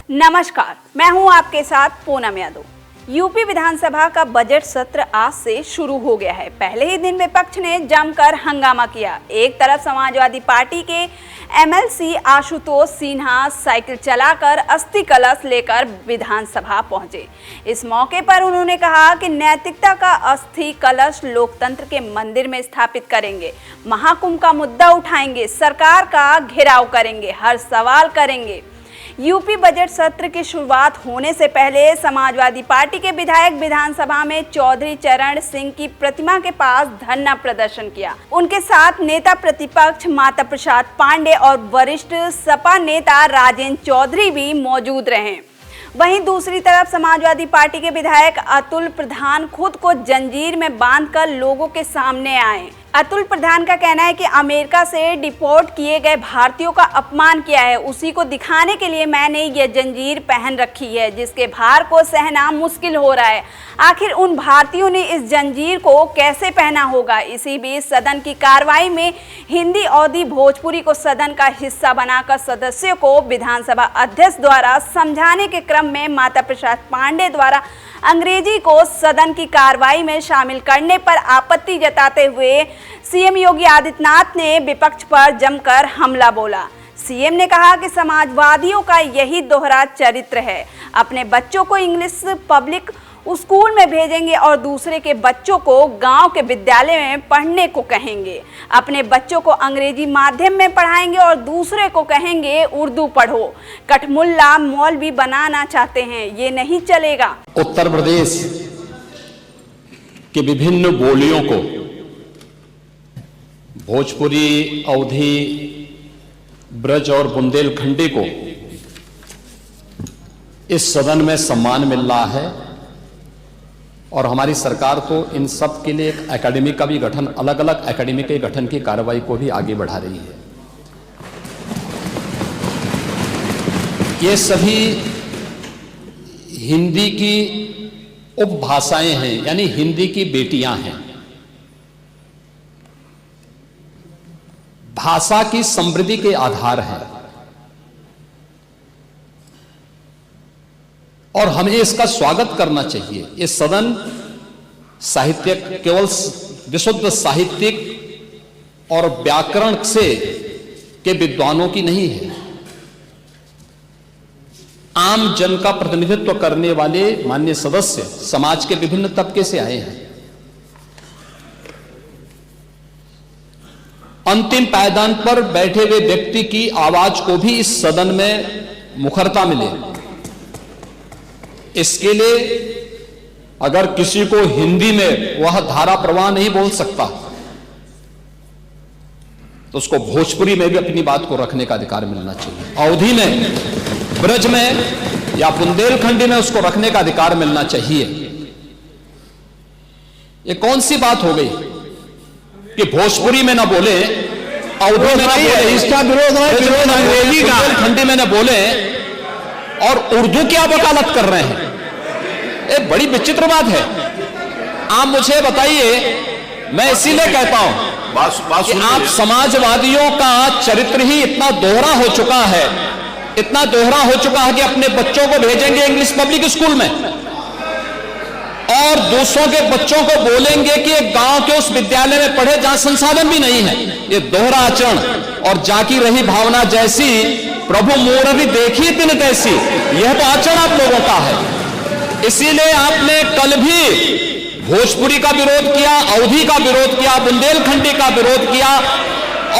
नमस्कार, मैं हूं आपके साथ पूनम यादव। यूपी विधानसभा का बजट सत्र आज से शुरू हो गया है। पहले ही दिन विपक्ष ने जमकर हंगामा किया। एक तरफ समाजवादी पार्टी के एमएलसी आशुतोष सिन्हा साइकिल चलाकर अस्थि कलश लेकर विधानसभा पहुंचे। इस मौके पर उन्होंने कहा कि नैतिकता का अस्थि कलश लोकतंत्र के मंदिर में स्थापित करेंगे, महाकुंभ का मुद्दा उठाएंगे, सरकार का घेराव करेंगे, हर सवाल करेंगे। यूपी बजट सत्र की शुरुआत होने से पहले समाजवादी पार्टी के विधायक विधानसभा में चौधरी चरण सिंह की प्रतिमा के पास धरना प्रदर्शन किया। उनके साथ नेता प्रतिपक्ष माता प्रसाद पांडे और वरिष्ठ सपा नेता राजेंद्र चौधरी भी मौजूद रहे। वहीं दूसरी तरफ समाजवादी पार्टी के विधायक अतुल प्रधान खुद को जंजीर में बांधकर लोगों के सामने आए। अतुल प्रधान का कहना है कि अमेरिका से डिपोर्ट किए गए भारतीयों का अपमान किया है, उसी को दिखाने के लिए मैंने ये जंजीर पहन रखी है, जिसके भार को सहना मुश्किल हो रहा है। आखिर उन भारतीयों ने इस जंजीर को कैसे पहना होगा। इसी बीच सदन की कार्रवाई में हिंदी अवधि भोजपुरी को सदन का हिस्सा बनाकर सदस्यों को विधानसभा अध्यक्ष द्वारा समझाने के क्रम में माता प्रसाद पांडे द्वारा अंग्रेजी को सदन की कार्रवाई में शामिल करने पर आपत्ति जताते हुए सीएम योगी आदित्यनाथ ने विपक्ष पर जमकर हमला बोला। सीएम ने कहा कि समाजवादियों का यही दोहरा चरित्र है, अपने बच्चों को इंग्लिश पब्लिक स्कूल में भेजेंगे और दूसरे के बच्चों को गांव के विद्यालय में पढ़ने को कहेंगे, अपने बच्चों को अंग्रेजी माध्यम में पढ़ाएंगे और दूसरे को कहेंगे उर्दू पढ़ो। कठमुल्ला मौलवी बनाना चाहते हैं, ये नहीं चलेगा। उत्तर प्रदेश के विभिन्न बोलियों को, भोजपुरी, अवधी, ब्रज और बुंदेलखंडी को इस सदन में सम्मान मिल रहा है और हमारी सरकार तो इन सब के लिए एक एकेडमी का भी गठन, अलग अलग एकेडमी के गठन की कार्रवाई को भी आगे बढ़ा रही है। ये सभी हिंदी की उपभाषाएं हैं, यानी हिंदी की बेटियां हैं। भाषा की समृद्धि के आधार हैं और हमें इसका स्वागत करना चाहिए। ये सदन साहित्य केवल विशुद्ध साहित्यिक और व्याकरण से के विद्वानों की नहीं है, आम जन का प्रतिनिधित्व करने वाले माननीय सदस्य समाज के विभिन्न तबके से आए हैं। अंतिम पायदान पर बैठे हुए व्यक्ति की आवाज को भी इस सदन में मुखरता मिले, इसके लिए अगर किसी को हिंदी में वह धारा प्रवाह नहीं बोल सकता तो उसको भोजपुरी में भी अपनी बात को रखने का अधिकार मिलना चाहिए, अवधी में, ब्रज में या बुंदेलखंडी में उसको रखने का अधिकार मिलना चाहिए। ये कौन सी बात हो गई कि भोजपुरी में ना बोले, अवधी में ना बोले, इसका विरोध अंग्रेजी का बुंदेलखंडी में ना बोले और उर्दू की आप वकालत कर रहे हैं। ये बड़ी विचित्र बात है। आप मुझे बताइए, मैं इसीलिए कहता हूं कि आप समाजवादियों का चरित्र ही इतना दोहरा हो चुका है, इतना दोहरा हो चुका है कि अपने बच्चों को भेजेंगे इंग्लिश पब्लिक स्कूल में और दूसरों के बच्चों को बोलेंगे कि एक गांव के उस विद्यालय में पढ़े जहां संसाधन भी नहीं है। ये दोहरा आचरण और जाकी रही भावना जैसी प्रभु मोररी देखी तिन तैसी, यह तो आचरण आप लोगों का है। इसीलिए आपने कल भी भोजपुरी का विरोध किया, अवधी का विरोध किया, बुंदेलखंडी का विरोध किया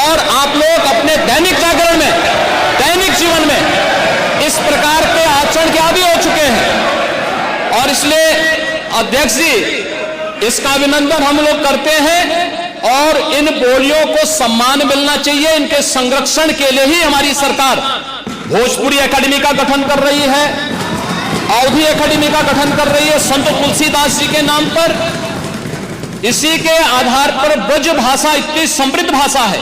और आप लोग अपने दैनिक जागरण में, दैनिक जीवन में इस प्रकार के आचरण के आदी हो चुके हैं। और इसलिए अध्यक्ष जी, इसका अभिनंदन हम लोग करते हैं और इन बोलियों को सम्मान मिलना चाहिए। इनके संरक्षण के लिए ही हमारी सरकार भोजपुरी एकेडमी का गठन कर रही है, अवधी एकेडमी का गठन कर रही है संत तुलसीदास जी के नाम पर। इसी के आधार पर ब्रज भाषा इतनी समृद्ध भाषा है।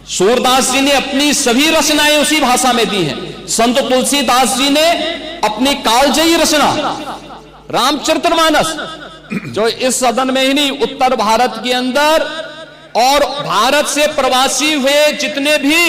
सूरदास जी ने अपनी सभी रचनाएं उसी भाषा में दी हैं। संत तुलसीदास जी ने अपनी कालजयी रचना रामचरितमानस, जो इस सदन में ही नहीं, उत्तर भारत के अंदर और भारत से प्रवासी हुए जितने भी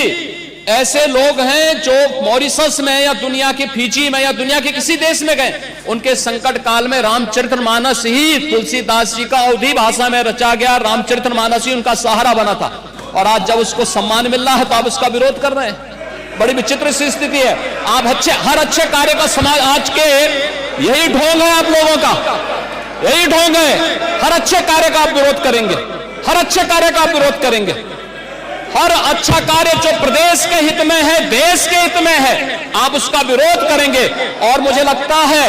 ऐसे लोग हैं जो मॉरिशस में या दुनिया की फिजी में या दुनिया के किसी देश में गए, उनके संकट काल में रामचरितमानस ही तुलसीदास जी का अवधी भाषा में रचा गया रामचरितमानस ही उनका सहारा बना था। और आज जब उसको सम्मान मिल रहा है तो आप उसका विरोध कर रहे हैं। बड़ी विचित्र सी स्थिति है। आप हर अच्छे कार्य का समाज आज के यही ढोंग है, आप लोगों का यही ढोंग है। हर अच्छे कार्य का आप विरोध करेंगे, हर अच्छे कार्य का आप विरोध करेंगे। हर अच्छा कार्य जो प्रदेश के हित में है, देश के हित में है, आप उसका विरोध करेंगे। और मुझे लगता है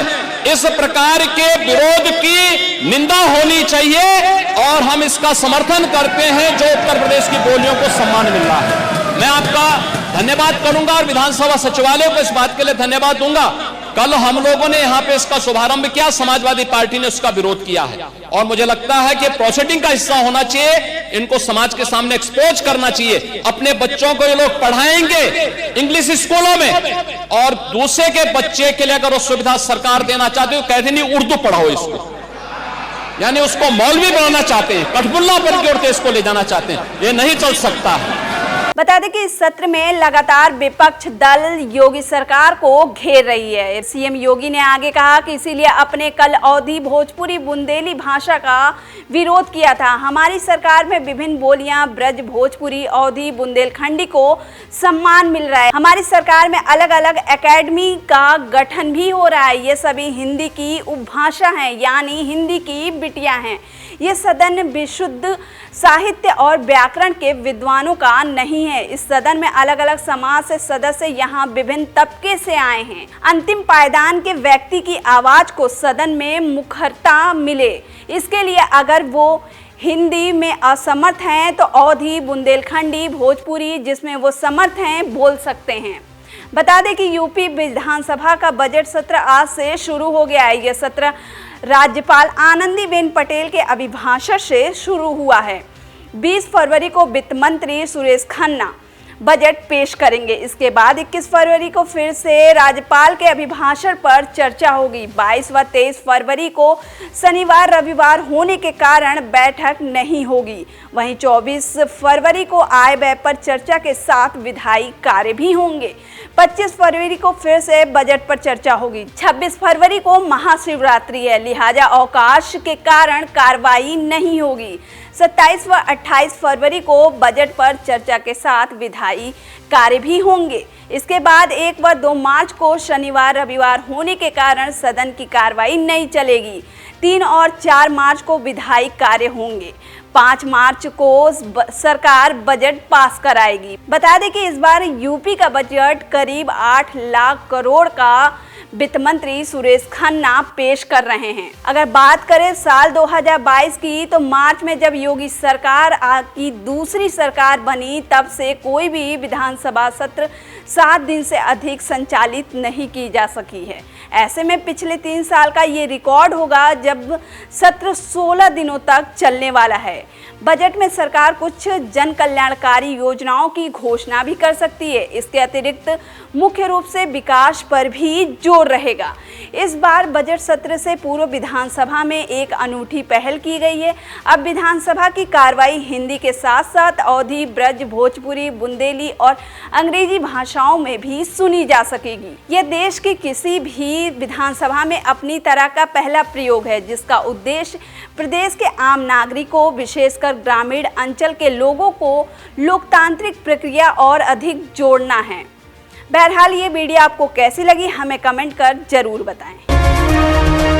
इस प्रकार के विरोध की निंदा होनी चाहिए और हम इसका समर्थन करते हैं जो उत्तर प्रदेश की बोलियों को सम्मान मिल रहा है। मैं आपका धन्यवाद करूंगा और विधानसभा सचिवालय को इस बात के लिए धन्यवाद दूंगा। कल हम लोगों ने यहां पे इसका शुभारंभ किया, समाजवादी पार्टी ने उसका विरोध किया है और मुझे लगता है कि प्रोसीडिंग का हिस्सा होना चाहिए। इनको समाज के सामने एक्सपोज करना चाहिए। अपने बच्चों को ये लोग पढ़ाएंगे इंग्लिश स्कूलों में और दूसरे के बच्चे के लिए अगर वो सुविधा सरकार देना चाहते हो, कहते नहीं उर्दू पढ़ाओ इसको, यानी उसको मौलवी बनाना चाहते हैं, कठपुल्ला पर की ओर इसको ले जाना चाहते हैं। ये नहीं चल सकता है। बता दें कि इस सत्र में लगातार विपक्ष दल योगी सरकार को घेर रही है। सीएम योगी ने आगे कहा कि इसीलिए अपने कल अवधी भोजपुरी बुंदेली भाषा का विरोध किया था। हमारी सरकार में विभिन्न बोलियां ब्रज भोजपुरी अवधी बुंदेलखंडी को सम्मान मिल रहा है। हमारी सरकार में अलग अलग एकेडमी का गठन भी हो रहा है। ये सभी हिंदी की उपभाषा हैं, यानी हिंदी की बिटियां हैं। ये सदन विशुद्ध साहित्य और व्याकरण के विद्वानों का नहीं है। इस सदन में अलग अलग समाज से सदस्य यहाँ विभिन्न तबके से आए हैं। अंतिम पायदान के व्यक्ति की आवाज को सदन में मुखरता मिले, इसके लिए अगर वो हिंदी में असमर्थ हैं तो अवधी बुंदेलखंडी भोजपुरी जिसमें वो समर्थ हैं बोल सकते हैं। बता दें कि यूपी विधानसभा का बजट सत्र आज से शुरू हो गया है। यह सत्र राज्यपाल आनंदीबेन पटेल के अभिभाषण से शुरू हुआ है। 20 फरवरी को वित्त मंत्री सुरेश खन्ना बजट पेश करेंगे। इसके बाद 21 फरवरी को फिर से राज्यपाल के अभिभाषण पर चर्चा होगी। 22 व 23 फरवरी को शनिवार रविवार होने के कारण बैठक नहीं होगी। वहीं 24 फरवरी को आय व्यय पर चर्चा के साथ विधायी कार्य भी होंगे। 25 फरवरी को फिर से बजट पर चर्चा होगी। 26 फरवरी को महाशिवरात्रि है, लिहाजा अवकाश के कारण कार्रवाई नहीं होगी। 27 व 28 फरवरी को बजट पर चर्चा के साथ विधायी कार्य भी होंगे। इसके बाद 1 व 2 मार्च को शनिवार रविवार होने के कारण सदन की कार्रवाई नहीं चलेगी। 3 और 4 मार्च को विधायी कार्य होंगे। 5 मार्च को सरकार बजट पास कराएगी। बता दें कि इस बार यूपी का बजट करीब 8 लाख करोड़ का वित्त मंत्री सुरेश खन्ना पेश कर रहे हैं। अगर बात करें साल 2022 की, तो मार्च में जब योगी सरकार की दूसरी सरकार बनी तब से कोई भी विधानसभा सत्र 7 दिन से अधिक संचालित नहीं की जा सकी है। ऐसे में पिछले 3 साल का ये रिकॉर्ड होगा जब सत्र 16 दिनों तक चलने वाला है। बजट में सरकार कुछ जन कल्याणकारी योजनाओं की घोषणा भी कर सकती है। इसके अतिरिक्त मुख्य रूप से विकास पर भी जोर रहेगा। इस बार बजट सत्र से पूर्व विधानसभा में एक अनूठी पहल की गई है। अब विधानसभा की कार्रवाई हिंदी के साथ साथ अवधी, ब्रज, भोजपुरी, बुंदेली और अंग्रेजी भाषाओं में भी सुनी जा सकेगी। यह देश की किसी भी विधानसभा में अपनी तरह का पहला प्रयोग है, जिसका उद्देश्य प्रदेश के आम नागरिकों, विशेषकर ग्रामीण अंचल के लोगों को लोकतांत्रिक प्रक्रिया और अधिक जोड़ना है। बहरहाल ये वीडियो आपको कैसी लगी हमें कमेंट कर जरूर बताएं।